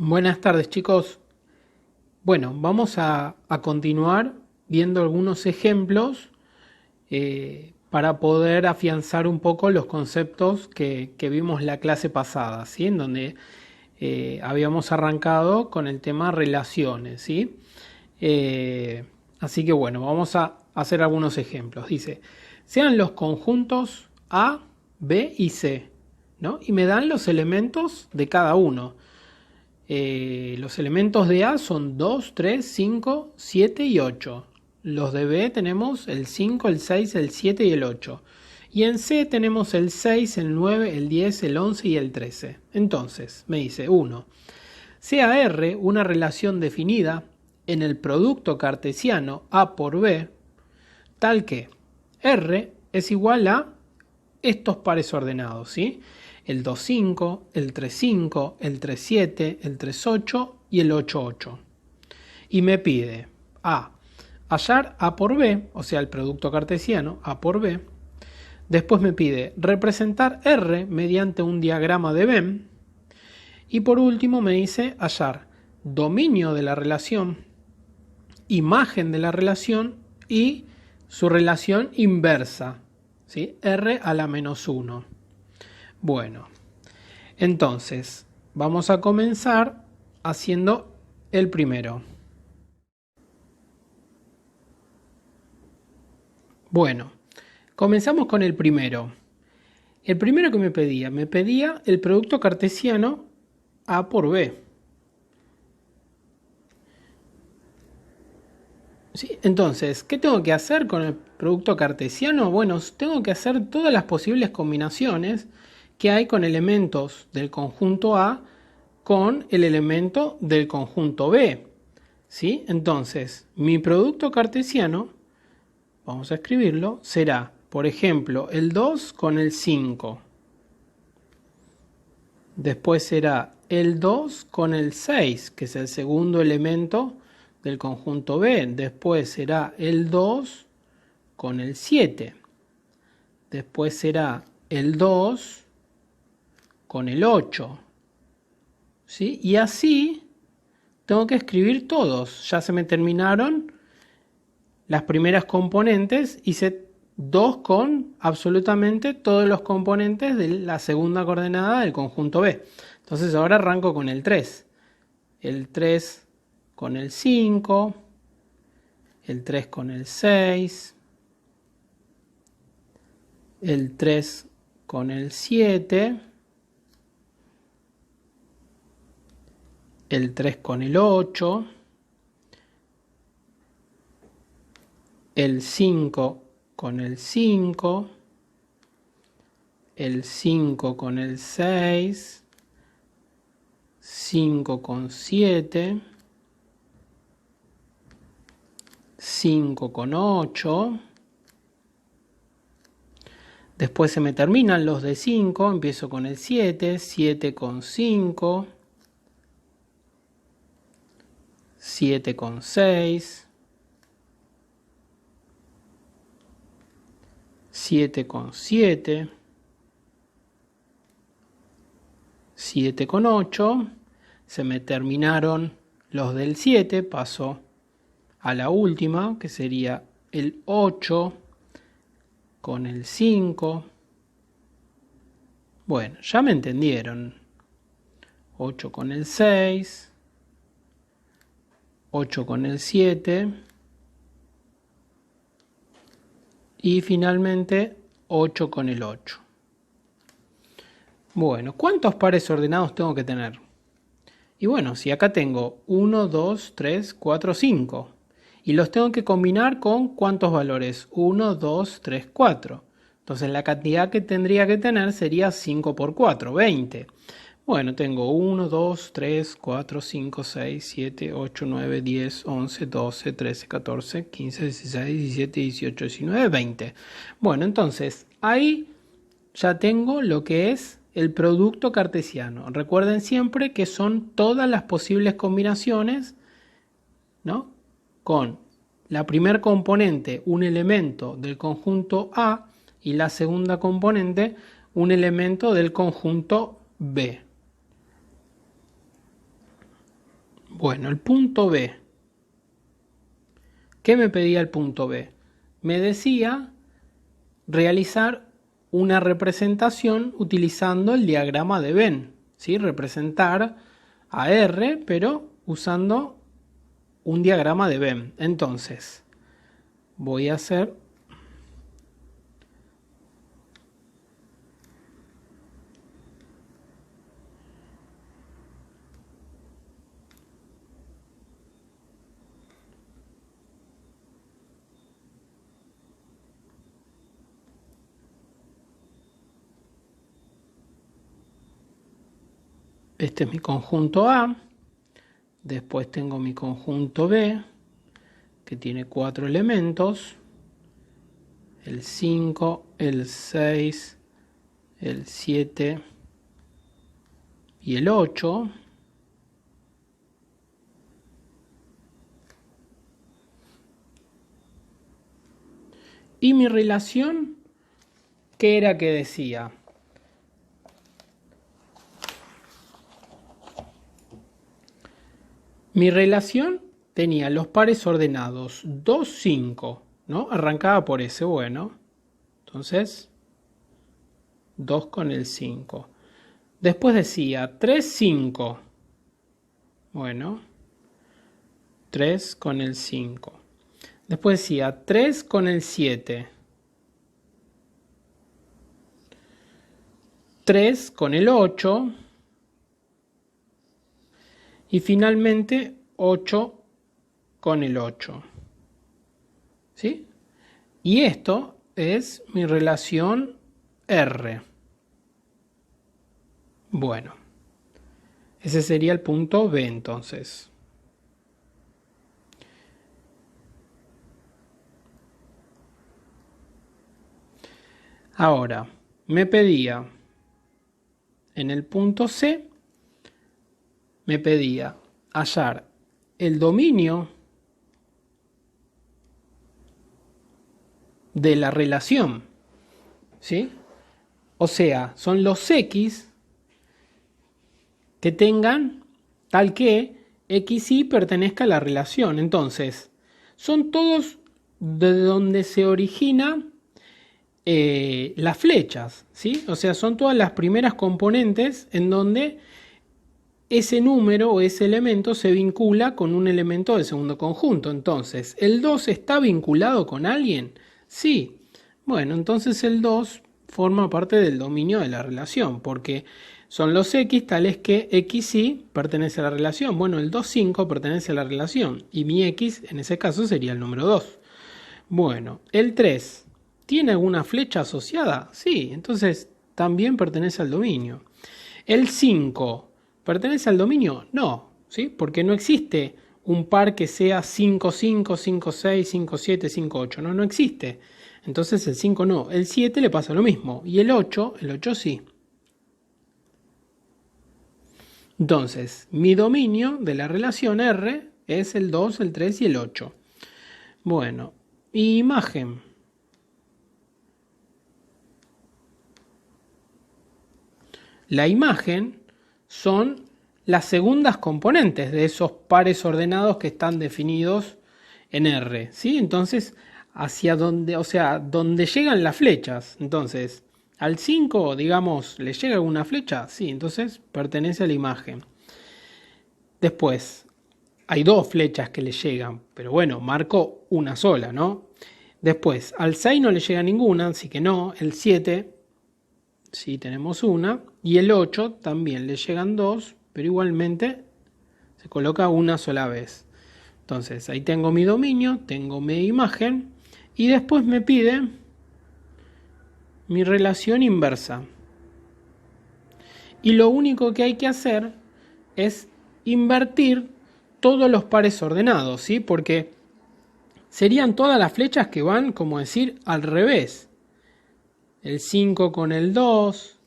Buenas tardes, chicos. Bueno, vamos a continuar viendo algunos ejemplos para poder afianzar un poco los conceptos que vimos la clase pasada, ¿sí? En donde habíamos arrancado con el tema relaciones, ¿sí? Así que bueno, vamos a hacer algunos ejemplos. Dice, sean los conjuntos A, B y C, ¿no? Y me dan los elementos de cada uno. Los elementos de A son 2, 3, 5, 7 y 8. Los de B tenemos el 5, el 6, el 7 y el 8. Y en C tenemos el 6, el 9, el 10, el 11 y el 13. Entonces, me dice 1. Sea R una relación definida en el producto cartesiano A por B, tal que R es igual a estos pares ordenados, ¿sí? El 2, 5, el 3, 5, el 3, 7, el 3, 8 y el 8, 8. Y me pide A, hallar A por B, o sea, el producto cartesiano A por B. Después me pide representar R mediante un diagrama de Venn. Y por último me dice hallar dominio de la relación, imagen de la relación y su relación inversa, ¿sí? R a la menos 1. Bueno, entonces vamos a comenzar haciendo el primero. Bueno, comenzamos con el primero. El primero que me pedía el producto cartesiano A por B. ¿Sí? Entonces, ¿qué tengo que hacer con el producto cartesiano? Bueno, tengo que hacer todas las posibles combinaciones que hay con elementos del conjunto A con el elemento del conjunto B. ¿Sí? Entonces, mi producto cartesiano, vamos a escribirlo, será, por ejemplo, el 2 con el 5. Después será el 2 con el 6, que es el segundo elemento del conjunto B. Después será el 2 con el 7. Después será el 2 con el 8. ¿Sí? Y así tengo que escribir todos. Ya se me terminaron las primeras componentes. Hice 2 con absolutamente todos los componentes de la segunda coordenada del conjunto B. Entonces ahora arranco con el 3. El 3 con el 5. El 3 con el 6. El 3 con el 7. El 3 con el 8. El 5 con el 5. El 5 con el 6. 5 con 7. 5 con 8. Después se me terminan los de 5. Empiezo con el 7. 7 con 5. 7 con 6. 7 con 7. 7 con 8. Se me terminaron los del 7. Paso a la última, que sería el 8 con el 5. Bueno, ya me entendieron. 8 con el 6. 8 con el 7. Y finalmente 8 con el 8. Bueno, ¿cuántos pares ordenados tengo que tener? Y bueno, si acá tengo 1, 2, 3, 4, 5. Y los tengo que combinar con ¿cuántos valores? 1, 2, 3, 4. Entonces la cantidad que tendría que tener sería 5 por 4, 20. Bueno, tengo 1, 2, 3, 4, 5, 6, 7, 8, 9, 10, 11, 12, 13, 14, 15, 16, 17, 18, 19, 20. Bueno, entonces ahí ya tengo lo que es el producto cartesiano. Recuerden siempre que son todas las posibles combinaciones, ¿no? Con la primera componente, un elemento del conjunto A, y la segunda componente, un elemento del conjunto B. Bueno, el punto B. ¿Qué me pedía el punto B? Me decía realizar una representación utilizando el diagrama de Venn, ¿sí? Representar a R, pero usando un diagrama de Venn. Entonces, voy a hacer este es mi conjunto A, después tengo mi conjunto B, que tiene 4 elementos, el 5, el 6, el 7 y el 8. Y mi relación, ¿qué era que decía? Mi relación tenía los pares ordenados 2, 5, ¿no? Arrancaba por ese, bueno. Entonces, 2 con el 5. Después decía 3, 5. Bueno, 3 con el 5. Después decía 3 con el 7. 3 con el 8. Y finalmente 8 con el 8. ¿Sí? Y esto es mi relación R. Bueno, ese sería el punto B entonces. Ahora, me pedía en el punto C, me pedía hallar el dominio de la relación, ¿sí? O sea, son los X que tengan tal que XY pertenezca a la relación. Entonces, son todos de donde se origina las flechas, ¿sí? O sea, son todas las primeras componentes en donde ese número o ese elemento se vincula con un elemento del segundo conjunto. Entonces, ¿el 2 está vinculado con alguien? Sí. Bueno, entonces el 2 forma parte del dominio de la relación, porque son los X tales que XY pertenece a la relación. Bueno, el 2, 5 pertenece a la relación, y mi X en ese caso sería el número 2. Bueno, el 3, ¿tiene alguna flecha asociada? Sí, entonces también pertenece al dominio. El 5, ¿pertenece al dominio? No, ¿sí? Porque no existe un par que sea 5, 5, 5, 6, 5, 7, 5, 8. No, no existe. Entonces el 5 no. El 7 le pasa lo mismo. Y el 8 sí. Entonces, mi dominio de la relación R es el 2, el 3 y el 8. Bueno, imagen. La imagen son las segundas componentes de esos pares ordenados que están definidos en R, ¿sí? Entonces, hacia donde, o sea, donde llegan las flechas. Entonces, al 5, digamos, ¿le llega alguna flecha? Sí, entonces pertenece a la imagen. Después, hay 2 flechas que le llegan, pero bueno, marco una sola, ¿no? Después, al 6 no le llega ninguna, así que no. El 7, sí tenemos una. Y el 8 también le llegan 2, pero igualmente se coloca una sola vez. Entonces, ahí tengo mi dominio, tengo mi imagen, y después me pide mi relación inversa. Y lo único que hay que hacer es invertir todos los pares ordenados, ¿sí? Porque serían todas las flechas que van, como decir, al revés. El 5 con el 2,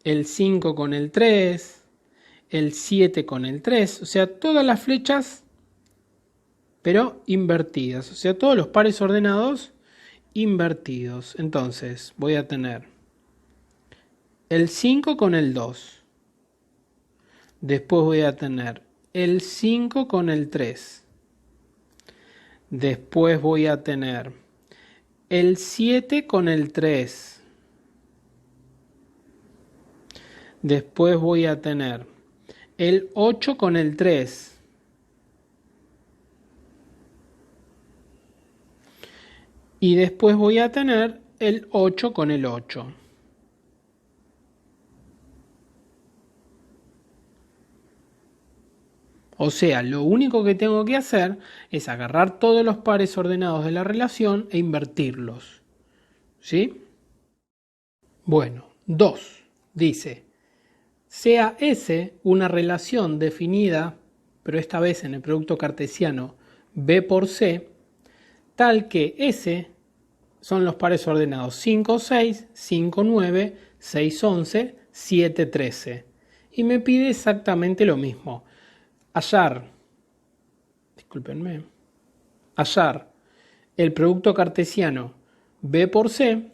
el 5 con el 3, el 7 con el 3. O sea, todas las flechas, pero invertidas. O sea, todos los pares ordenados invertidos. Entonces, voy a tener el 5 con el 2. Después voy a tener el 5 con el 3. Después voy a tener el 7 con el 3. Después voy a tener el 8 con el 3. Y después voy a tener el 8 con el 8. O sea, lo único que tengo que hacer es agarrar todos los pares ordenados de la relación e invertirlos. ¿Sí? Bueno, 2. Dice, sea S una relación definida, pero esta vez en el producto cartesiano B por C, tal que S son los pares ordenados 5, 6, 5, 9, 6, 11, 7, 13. Y me pide exactamente lo mismo. Hallar el producto cartesiano B por C,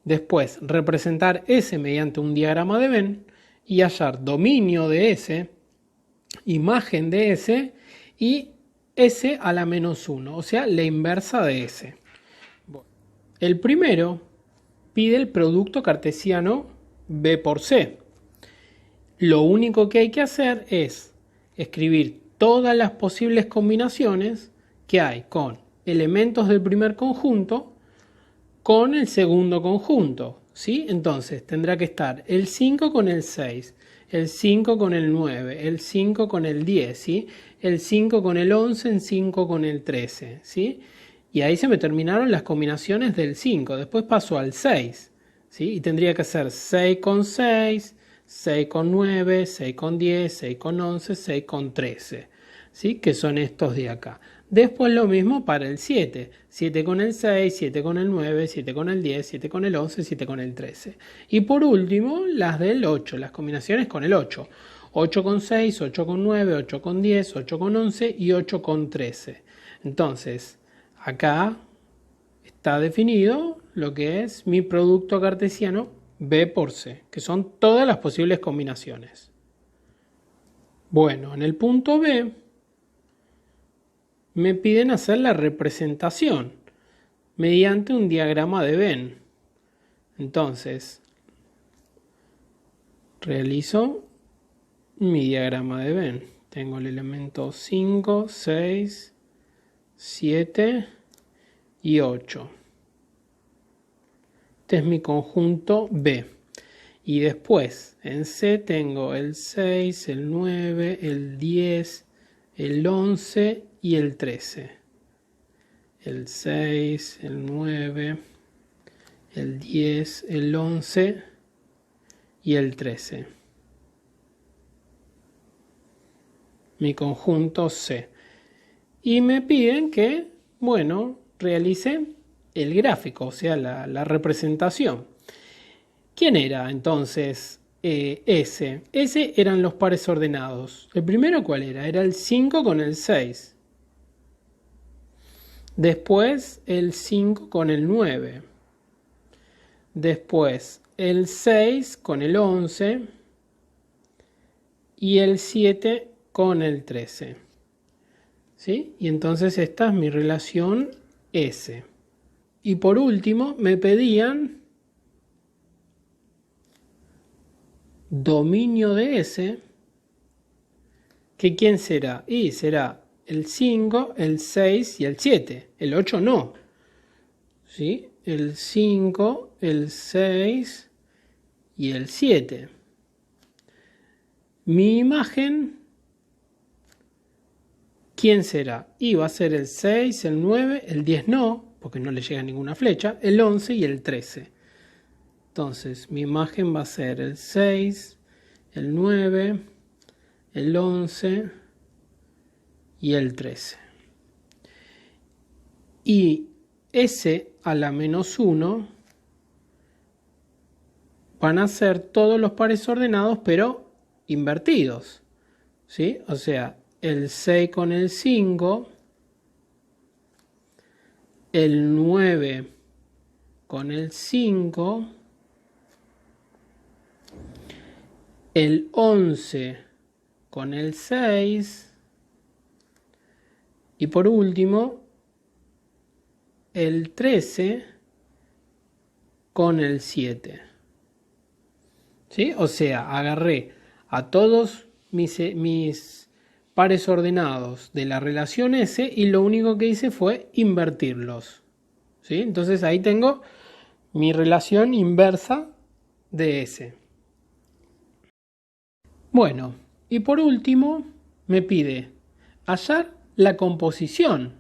después representar S mediante un diagrama de Venn y hallar dominio de S, imagen de S y S a la menos 1, o sea, la inversa de S. El primero pide el producto cartesiano B por C. Lo único que hay que hacer es escribir todas las posibles combinaciones que hay con elementos del primer conjunto con el segundo conjunto, ¿sí? Entonces tendrá que estar el 5 con el 6, el 5 con el 9, el 5 con el 10, ¿sí? El 5 con el 11, el 5 con el 13, ¿sí? Y ahí se me terminaron las combinaciones del 5. Después paso al 6, ¿sí? Y tendría que ser 6 con 6, 6 con 9, 6 con 10, 6 con 11, 6 con 13, ¿sí? Que son estos de acá. Después lo mismo para el 7. 7 con el 6, 7 con el 9, 7 con el 10, 7 con el 11, 7 con el 13. Y por último, las del 8, las combinaciones con el 8. 8 con 6, 8 con 9, 8 con 10, 8 con 11 y 8 con 13. Entonces, acá está definido lo que es mi producto cartesiano B por C, que son todas las posibles combinaciones. Bueno, en el punto B me piden hacer la representación mediante un diagrama de Venn. Entonces, realizo mi diagrama de Venn. Tengo el elemento 5, 6, 7 y 8. Este es mi conjunto B. Y después en C tengo el 6, el 9, el 10, el 11 y el 13. El 6, el 9, el 10, el 11 y el 13. Mi conjunto C. Y me piden que, bueno, realice el gráfico, o sea, la representación. ¿Quién era entonces S? S eran los pares ordenados. ¿El primero cuál era? Era el 5 con el 6. Después el 5 con el 9. Después el 6 con el 11. Y el 7 con el 13. ¿Sí? Y entonces esta es mi relación S. Y por último me pedían dominio de S, que ¿quién será? Y será el 5, el 6 y el 7. El 8 no. ¿Sí? El 5, el 6 y el 7. Mi imagen, ¿quién será? Y va a ser el 6, el 9, el 10 no, porque no le llega ninguna flecha, el 11 y el 13. Entonces, mi imagen va a ser el 6, el 9, el 11 y el 13. Y S a la menos 1 van a ser todos los pares ordenados, pero invertidos. ¿Sí? O sea, el 6 con el 5, el 9 con el 5, el 11 con el 6 y por último el 13 con el 7. ¿Sí? O sea, agarré a todos mis pares ordenados de la relación S y lo único que hice fue invertirlos. ¿Sí? Entonces ahí tengo mi relación inversa de S. Bueno, y por último me pide hallar la composición.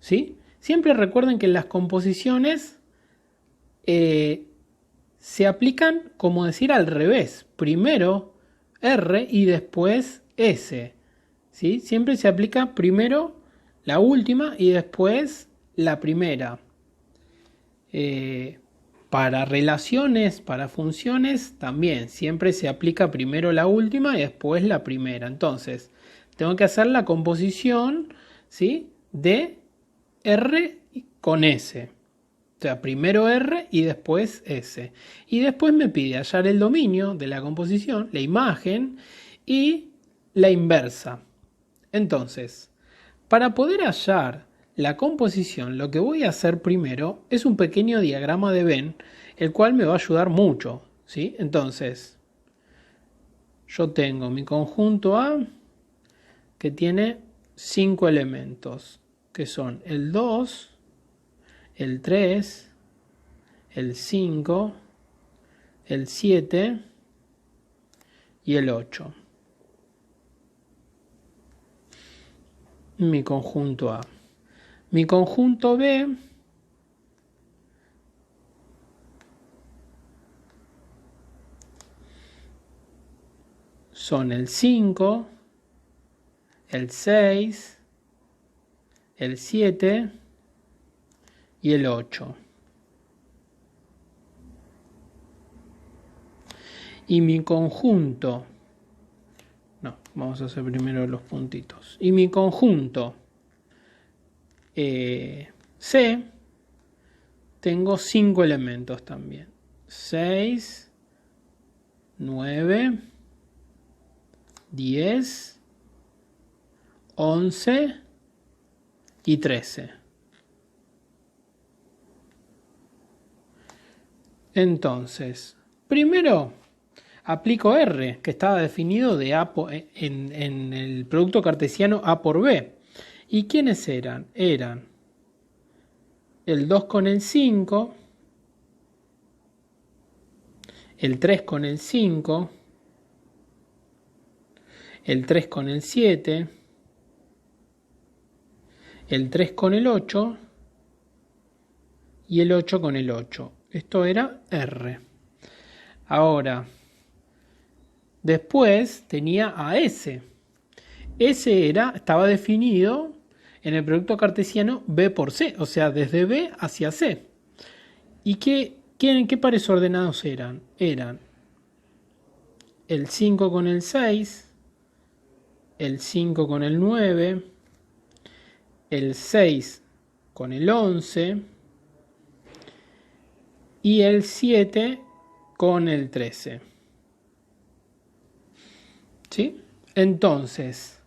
¿Sí? Siempre recuerden que las composiciones se aplican, como decir, al revés. Primero R y después S. ¿Sí? Siempre se aplica primero la última y después la primera. Para relaciones, para funciones, también siempre se aplica primero la última y después la primera. Entonces, tengo que hacer la composición, ¿sí?, de R con S. O sea, primero R y después S. Y después me pide hallar el dominio de la composición, la imagen y la inversa. Entonces, para poder hallar la composición, lo que voy a hacer primero es un pequeño diagrama de Venn, el cual me va a ayudar mucho, ¿sí? Entonces, yo tengo mi conjunto A, que tiene 5 elementos, que son el 2, el 3, el 5, el 7 y el 8. Mi conjunto A. Mi conjunto B son el 5, el 6, el 7 y el 8. Y mi conjunto, no, vamos a hacer primero los puntitos. Y mi conjunto C, tengo 5 elementos también. 6, 9, 10, 11 y 13. Entonces, primero aplico R, que estaba definido de A en el producto cartesiano A por B. ¿Y quiénes eran? Eran el 2 con el 5, el 3 con el 5, el 3 con el 7, el 3 con el 8 y el 8 con el 8. Esto era R. Ahora, después tenía a S. S estaba definido en el producto cartesiano B por C, o sea, desde B hacia C. ¿Y qué pares ordenados eran? Eran el 5 con el 6, el 5 con el 9, el 6 con el 11 y el 7 con el 13. ¿Sí? Entonces,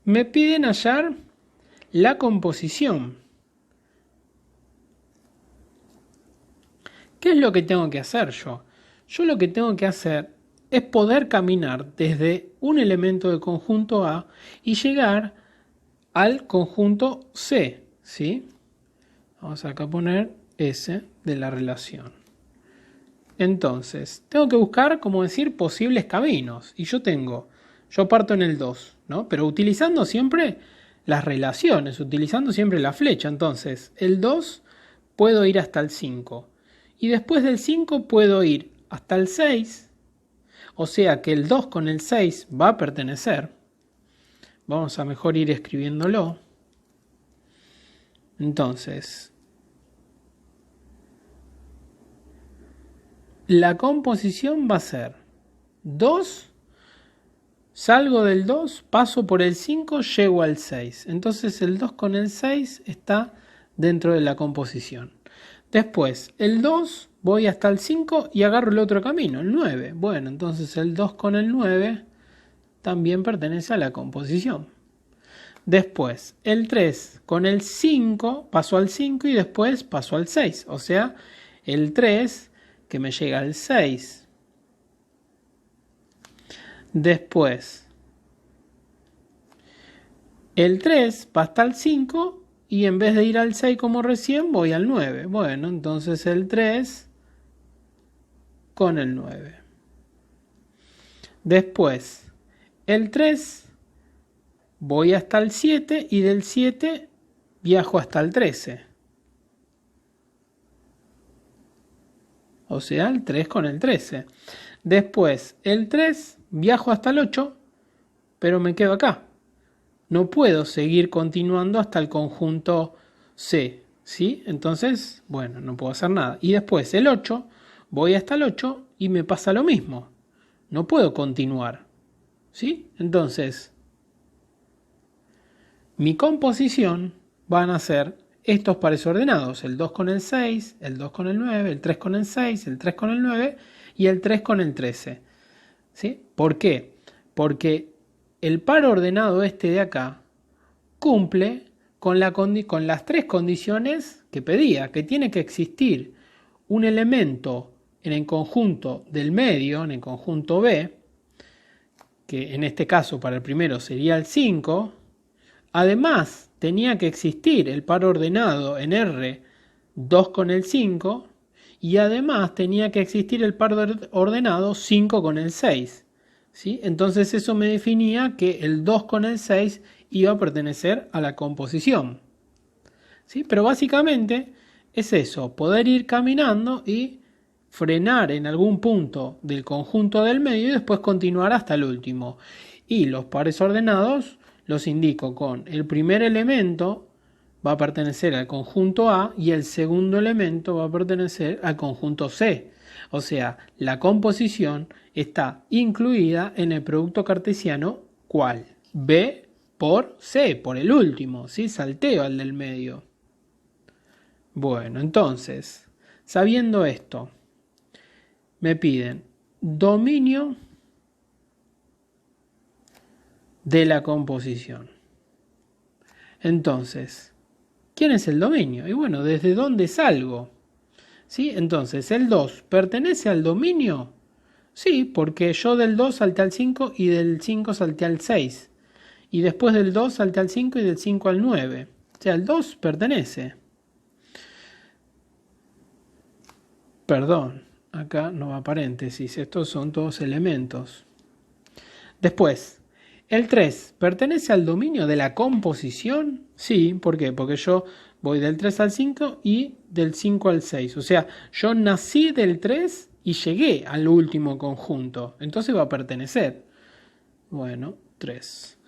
me piden hallar la composición. ¿Qué es lo que tengo que hacer yo? Yo lo que tengo que hacer es poder caminar desde un elemento del conjunto A y llegar al conjunto C, ¿sí? Vamos acá a poner S de la relación. Entonces, tengo que buscar, como decir, posibles caminos. Y yo parto en el 2, ¿no? Pero utilizando siempre las relaciones, utilizando siempre la flecha. Entonces, el 2 puedo ir hasta el 5. Y después del 5 puedo ir hasta el 6. O sea que el 2 con el 6 va a pertenecer. Vamos a mejor ir escribiéndolo. Entonces, la composición va a ser 2, salgo del 2, paso por el 5, llego al 6. Entonces el 2 con el 6 está dentro de la composición. Después, el 2, voy hasta el 5 y agarro el otro camino, el 9. Bueno, entonces el 2 con el 9 también pertenece a la composición. Después, el 3 con el 5 pasó al 5 y después pasó al 6. O sea, el 3 que me llega al 6. Después, el 3 va hasta el 5 y en vez de ir al 6 como recién, voy al 9. Bueno, entonces el 3 con el 9. Después, el 3 voy hasta el 7 y del 7 viajo hasta el 13. O sea, el 3 con el 13. Después, el 3 viajo hasta el 8, pero me quedo acá. No puedo seguir continuando hasta el conjunto C, ¿sí? Entonces, bueno, no puedo hacer nada. Y después, el 8, voy hasta el 8 y me pasa lo mismo. No puedo continuar, ¿sí? Entonces, mi composición van a ser estos pares ordenados, el 2 con el 6, el 2 con el 9, el 3 con el 6, el 3 con el 9 y el 3 con el 13. ¿Sí? ¿Por qué? Porque el par ordenado este de acá cumple con las tres condiciones que pedía, que tiene que existir un elemento en el conjunto del medio, en el conjunto B, que en este caso para el primero sería el 5. Además, tenía que existir el par ordenado en R 2 con el 5 y además tenía que existir el par ordenado 5 con el 6. ¿Sí? Entonces eso me definía que el 2 con el 6 iba a pertenecer a la composición. ¿Sí? Pero básicamente es eso, poder ir caminando y frenar en algún punto del conjunto del medio y después continuar hasta el último. Y los pares ordenados los indico con el primer elemento va a pertenecer al conjunto A y el segundo elemento va a pertenecer al conjunto C. O sea, la composición está incluida en el producto cartesiano, ¿cuál? B por C, por el último, ¿sí? Salteo al del medio. Bueno, entonces, sabiendo esto, me piden dominio de la composición. Entonces, ¿quién es el dominio? Y bueno, ¿desde dónde salgo? ¿Sí? Entonces, ¿el 2 pertenece al dominio? Sí, porque yo del 2 salté al 5 y del 5 salté al 6. Y después del 2 salté al 5 y del 5 al 9. O sea, el 2 pertenece. Perdón, acá no va paréntesis. Estos son todos elementos. Después, ¿el 3 pertenece al dominio de la composición? Sí, ¿por qué? Porque yo voy del 3 al 5 y del 5 al 6. O sea, yo nací del 3 y llegué al último conjunto. Entonces va a pertenecer. Bueno, 3.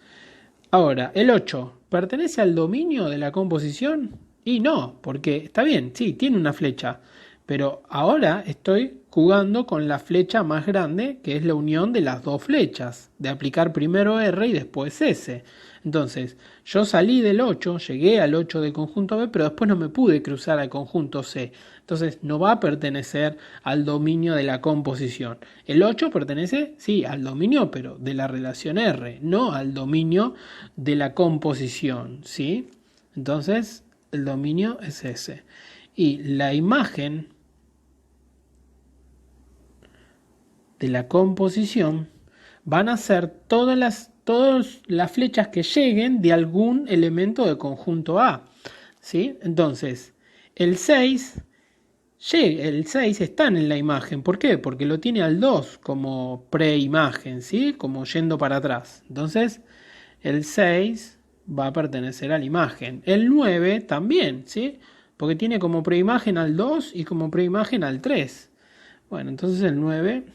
Ahora, ¿el 8 pertenece al dominio de la composición? Y no, porque está bien, sí, tiene una flecha. Pero ahora estoy jugando con la flecha más grande, que es la unión de las dos flechas, de aplicar primero R y después S. Entonces, yo salí del 8, llegué al 8 del conjunto B, pero después no me pude cruzar al conjunto C. Entonces, no va a pertenecer al dominio de la composición. El 8 pertenece, sí, al dominio, pero de la relación R, no al dominio de la composición, ¿sí? Entonces, el dominio es ese. Y la imagen de la composición van a ser todas las flechas que lleguen de algún elemento del conjunto A, ¿sí? Entonces, el 6 está en la imagen. ¿Por qué? Porque lo tiene al 2 como preimagen, ¿sí? Como yendo para atrás. Entonces, el 6 va a pertenecer a la imagen. El 9 también, ¿sí? Porque tiene como preimagen al 2 y como preimagen al 3. Bueno, entonces el 9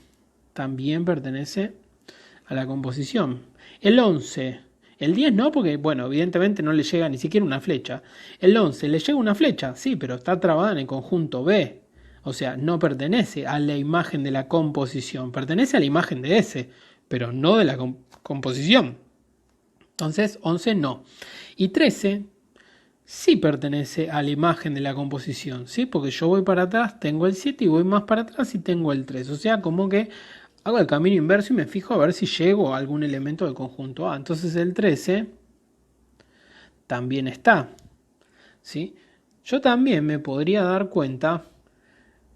también pertenece a la composición. El 11, el 10 no, porque, bueno, evidentemente no le llega ni siquiera una flecha. El 11 le llega una flecha, sí, pero está trabada en el conjunto B. O sea, no pertenece a la imagen de la composición. Pertenece a la imagen de S, pero no de la composición. Entonces, 11 no. Y 13 sí pertenece a la imagen de la composición, ¿sí? Porque yo voy para atrás, tengo el 7 y voy más para atrás y tengo el 3. O sea, como que hago el camino inverso y me fijo a ver si llego a algún elemento del conjunto A. Entonces el 13 también está, ¿sí? Yo también me podría dar cuenta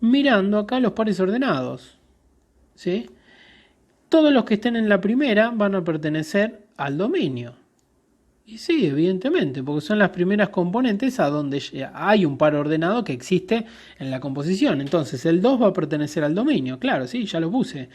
mirando acá los pares ordenados, ¿sí? Todos los que estén en la primera van a pertenecer al dominio. Y sí, evidentemente, porque son las primeras componentes a donde hay un par ordenado que existe en la composición. Entonces el 2 va a pertenecer al dominio, claro, sí, ya lo puse.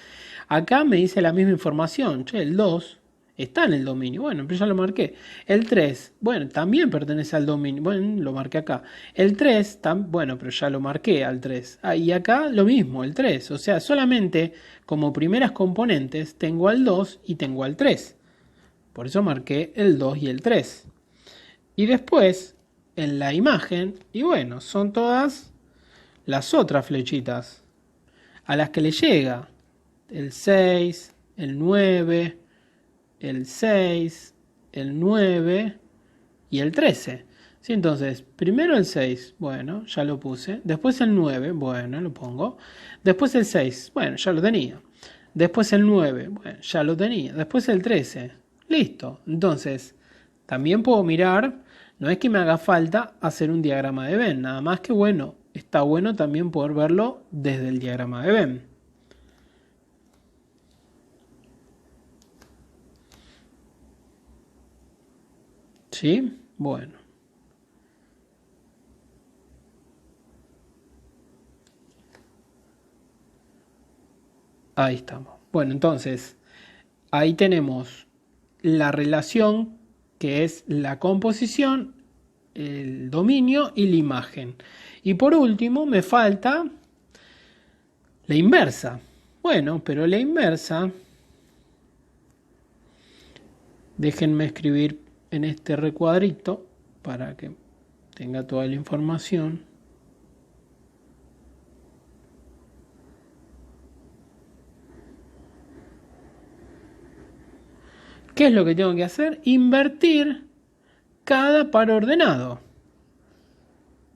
Acá me dice la misma información, che, el 2 está en el dominio, bueno, pero ya lo marqué. El 3, bueno, también pertenece al dominio, bueno, lo marqué acá. El 3, bueno, pero ya lo marqué al 3. Ah, y acá lo mismo, el 3, o sea, solamente como primeras componentes tengo al 2 y tengo al 3. Por eso marqué el 2 y el 3. Y después, en la imagen, y bueno, son todas las otras flechitas a las que le llega el 6, el 9, el 6, el 9 y el 13. ¿Sí? Entonces, primero el 6, bueno, ya lo puse. Después el 9, bueno, lo pongo. Después el 6, bueno, ya lo tenía. Después el 9, bueno, ya lo tenía. Después el 13, listo. Entonces, también puedo mirar, no es que me haga falta hacer un diagrama de Venn, nada más que bueno, está bueno también poder verlo desde el diagrama de Venn. ¿Sí? Bueno. Ahí estamos. Bueno, entonces, ahí tenemos la relación que es la composición, el dominio y la imagen. Y por último me falta la inversa. Bueno, pero la inversa, déjenme escribir en este recuadrito para que tenga toda la información. ¿Qué es lo que tengo que hacer? Invertir cada par ordenado.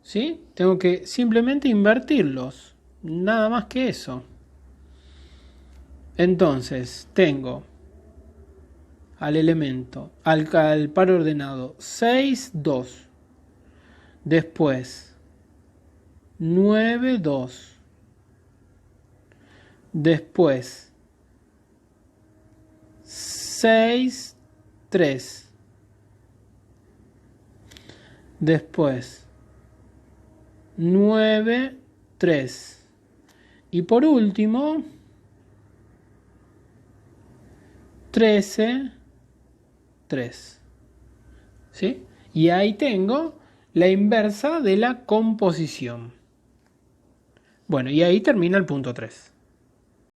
¿Sí? Tengo que simplemente invertirlos. Nada más que eso. Entonces, tengo al elemento, al par ordenado 6, 2. Después, 9, 2. Después, 6, 3. Después, 9, 3. Y por último, 13, 3. ¿Sí? Y ahí tengo la inversa de la composición. Bueno, y ahí termina el punto 3.